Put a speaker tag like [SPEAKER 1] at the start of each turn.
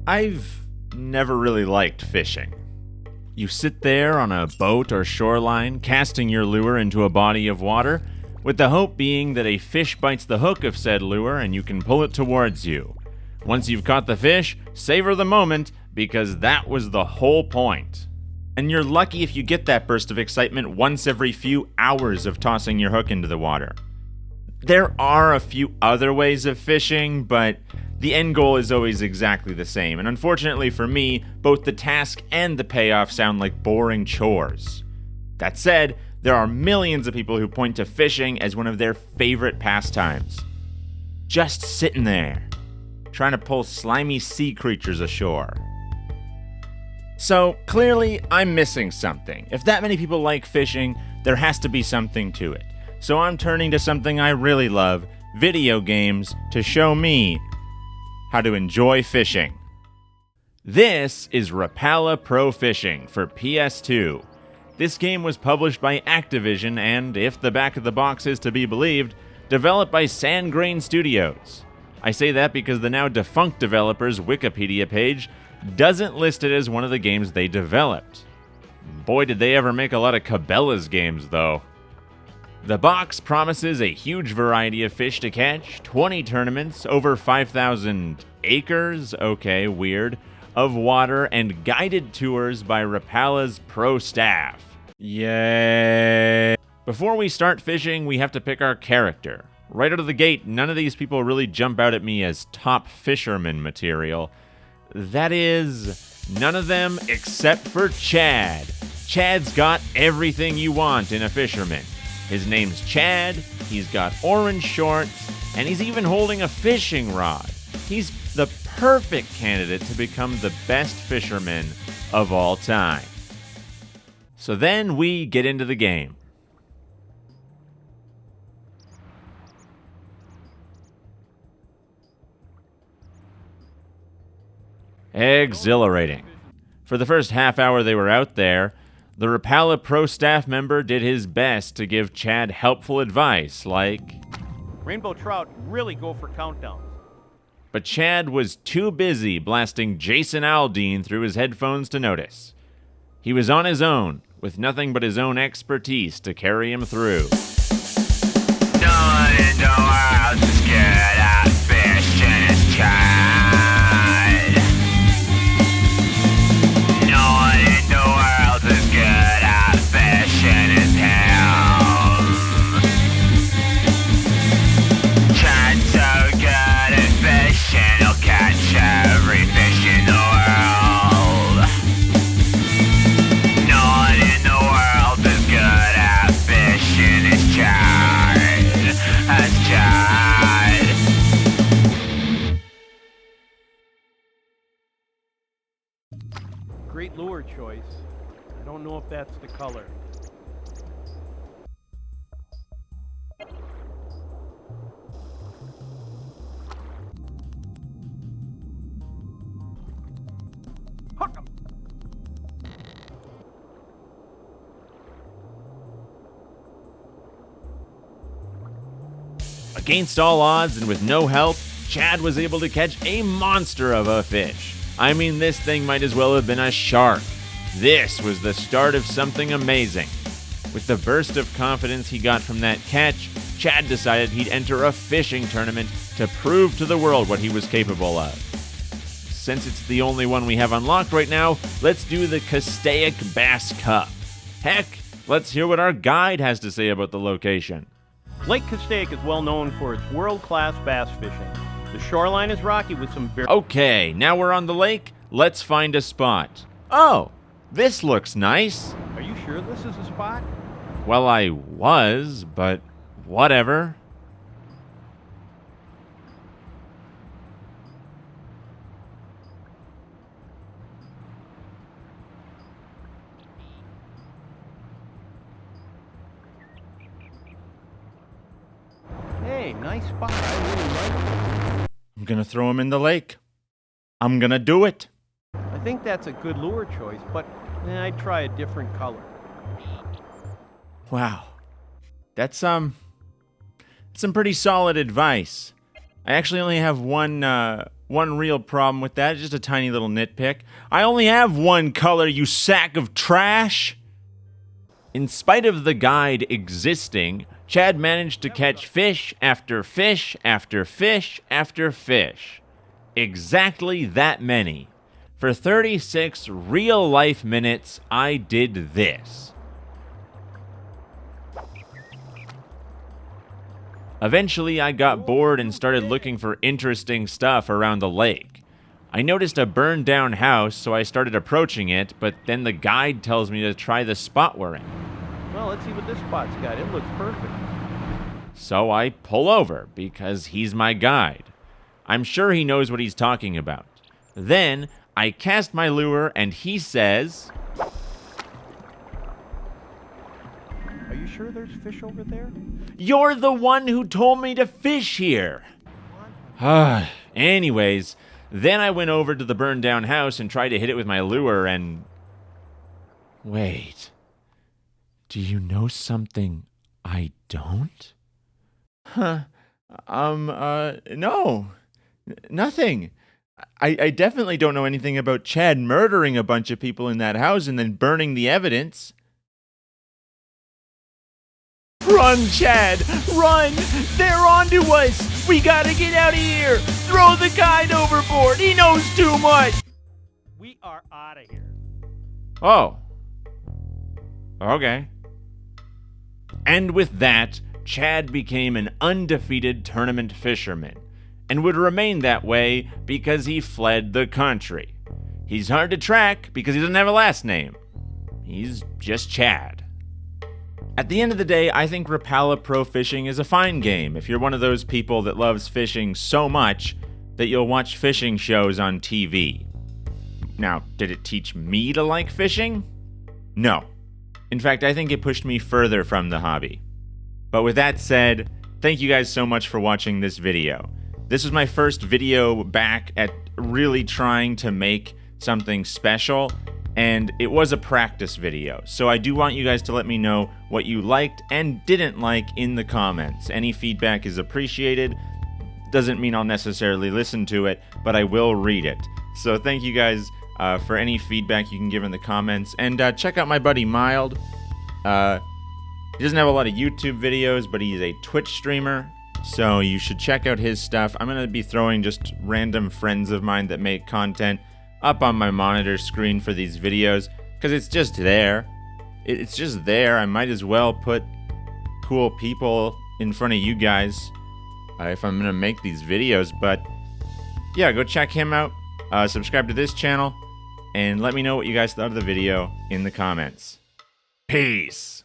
[SPEAKER 1] I've never really liked fishing. You sit there on a boat or shoreline, casting your lure into a body of water, with the hope being that a fish bites the hook of said lure and you can pull it towards you. Once you've caught the fish, savor the moment, because that was the whole point. And you're lucky if you get that burst of excitement once every few hours of tossing your hook into the water. There are a few other ways of fishing, but the end goal is always exactly the same, and unfortunately for me, both the task and the payoff sound like boring chores. That said, there are millions of people who point to fishing as one of their favorite pastimes. Just sitting there, trying to pull slimy sea creatures ashore. So, clearly, I'm missing something. If that many people like fishing, there has to be something to it. So I'm turning to something I really love, video games, to show me how to enjoy fishing. This is Rapala Pro Fishing for PS2. This game was published by Activision and, if the back of the box is to be believed, developed by Sandgrain Studios. I say that because the now defunct developer's Wikipedia page doesn't list it as one of the games they developed. Boy, did they ever make a lot of Cabela's games, though. The box promises a huge variety of fish to catch, 20 tournaments, over 5,000 acres, okay, weird, of water, and guided tours by Rapala's pro staff. Yay! Before we start fishing, we have to pick our character. Right out of the gate, none of these people really jump out at me as top fisherman material. That is, none of them except for Chad. Chad's got everything you want in a fisherman. His name's Chad, he's got orange shorts, and he's even holding a fishing rod. He's the perfect candidate to become the best fisherman of all time. So then we get into the game. Exhilarating. For the first half hour they were out there, the Rapala Pro staff member did his best to give Chad helpful advice, like,
[SPEAKER 2] rainbow trout really go for countdowns.
[SPEAKER 1] But Chad was too busy blasting Jason Aldean through his headphones to notice. He was on his own, with nothing but his own expertise to carry him through.
[SPEAKER 3] No one in the world's as good at fishing as Chad. No one in the world's as good at fishing as him. Chad's so good at fishing, he'll catch every fish in the world. No one in the world is good at fishing as Chad. As Chad.
[SPEAKER 2] Great lure choice. I don't know if that's the color. Hook 'em.
[SPEAKER 1] Against all odds and with no help, Chad was able to catch a monster of a fish. I mean, this thing might as well have been a shark. This was the start of something amazing. With the burst of confidence he got from that catch, Chad decided he'd enter a fishing tournament to prove to the world what he was capable of. Since it's the only one we have unlocked right now, let's do the Castaic Bass Cup. Heck, let's hear what our guide has to say about the location.
[SPEAKER 2] Lake Castaic is well known for its world-class bass fishing. The shoreline is rocky with some very...
[SPEAKER 1] Okay, now we're on the lake. Let's find a spot. Oh, this looks nice.
[SPEAKER 2] Are you sure this is a spot?
[SPEAKER 1] Well, I was, but whatever.
[SPEAKER 2] Hey, nice spot. I really like it.
[SPEAKER 1] I'm gonna throw him in the lake. I'm gonna do it.
[SPEAKER 2] I think that's a good lure choice, but I'd try a different color.
[SPEAKER 1] Wow. That's some pretty solid advice. I actually only have one One real problem with that is just a tiny little nitpick. I only have one color, you sack of trash! In spite of the guide existing, Chad managed to catch fish after fish after fish after fish. Exactly that many. For 36 real-life minutes, I did this. Eventually, I got bored and started looking for interesting stuff around the lake. I noticed a burned-down house, so I started approaching it, but then the guide tells me to try the spot we're in.
[SPEAKER 2] Well, let's see what this spot's got. It looks perfect.
[SPEAKER 1] So I pull over, because he's my guide. I'm sure he knows what he's talking about. Then, I cast my lure, and he says...
[SPEAKER 2] Are you sure there's fish over there?
[SPEAKER 1] You're the one who told me to fish here! Anyways, then I went over to the burned down house and tried to hit it with my lure and... Wait. Do you know something I don't? No. Nothing. I definitely don't know anything about Chad murdering a bunch of people in that house and then burning the evidence. Run, Chad! Run! They're onto us! We gotta get out of here! Throw the guide overboard! He knows too much!
[SPEAKER 2] We are out of here.
[SPEAKER 1] Oh. Okay. And with that, Chad became an undefeated tournament fisherman, and would remain that way because he fled the country. He's hard to track because he doesn't have a last name. He's just Chad. At the end of the day, I think Rapala Pro Fishing is a fine game if you're one of those people that loves fishing so much that you'll watch fishing shows on TV. Now, did it teach me to like fishing? No. In fact, I think it pushed me further from the hobby. But with that said, thank you guys so much for watching this video. This was my first video back at really trying to make something special, and it was a practice video. So I do want you guys to let me know what you liked and didn't like in the comments. Any feedback is appreciated. Doesn't mean I'll necessarily listen to it, but I will read it. So thank you guys for any feedback you can give in the comments. And check out my buddy Mild. He doesn't have a lot of YouTube videos, but he's a Twitch streamer, so you should check out his stuff. I'm going to be throwing just random friends of mine that make content up on my monitor screen for these videos, because it's just there. It's just there. I might as well put cool people in front of you guys if I'm going to make these videos. But yeah, go check him out. Subscribe to this channel, and let me know what you guys thought of the video in the comments. Peace!